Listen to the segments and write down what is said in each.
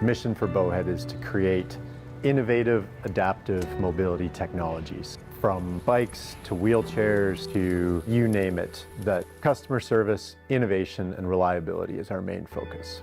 mission for Bowhead is to create innovative, adaptive mobility technologies. From bikes to wheelchairs to you name it, that customer service, innovation, and reliability is our main focus.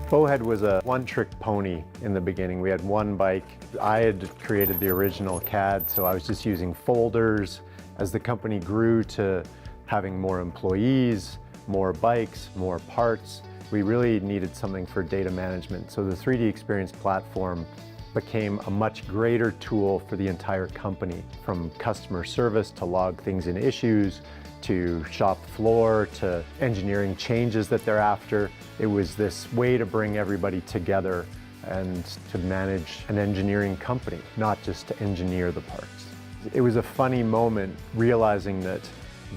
Bowhead was a one-trick pony in the beginning. We had one bike. I had created the original CAD, so I was just using folders. As the company grew to having more employees, more bikes, more parts, we really needed something for data management. So the 3D Experience platform became a much greater tool for the entire company, from customer service to log things in issues, to shop floor, to engineering changes that they're after. It was this way to bring everybody together and to manage an engineering company, not just to engineer the parts. It was a funny moment realizing that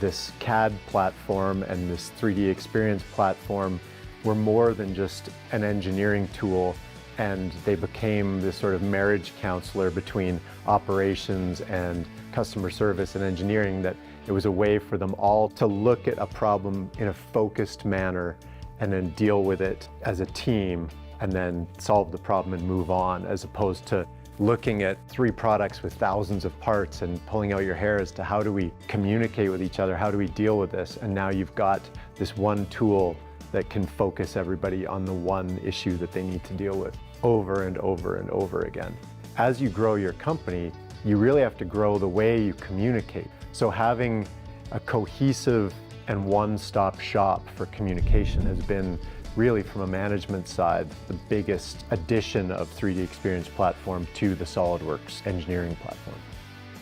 this CAD platform and this 3D Experience platform were more than just an engineering tool, and they became this sort of marriage counselor between operations and customer service and engineering, that it was a way for them all to look at a problem in a focused manner and then deal with it as a team and then solve the problem and move on, as opposed to looking at 3 products with thousands of parts and pulling out your hair as to how do we communicate with each other, how do we deal with this? And now you've got this one tool that can focus everybody on the one issue that they need to deal with over and over and over again. As you grow your company, you really have to grow the way you communicate. So having a cohesive and one-stop shop for communication has been really, from a management side, the biggest addition of 3D Experience platform to the SOLIDWORKS engineering platform.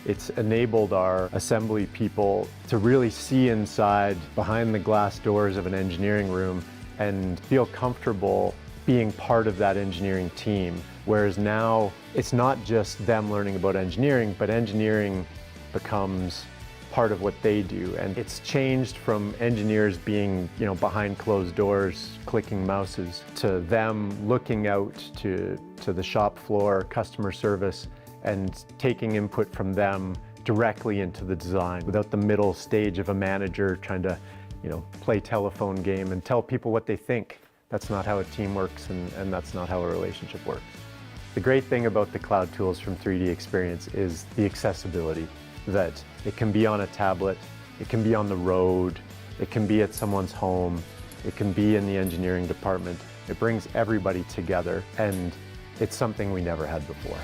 It's enabled our assembly people to really see inside behind the glass doors of an engineering room and feel comfortable being part of that engineering team. Whereas now it's not just them learning about engineering, but engineering becomes part of what they do. And it's changed from engineers being, behind closed doors, clicking mouses, to them looking out to the shop floor, customer service, and taking input from them directly into the design without the middle stage of a manager trying to, play telephone game and tell people what they think. That's not how a team works, and that's not how a relationship works. The great thing about the cloud tools from 3D Experience is the accessibility, that it can be on a tablet, it can be on the road, it can be at someone's home, it can be in the engineering department. It brings everybody together, and it's something we never had before.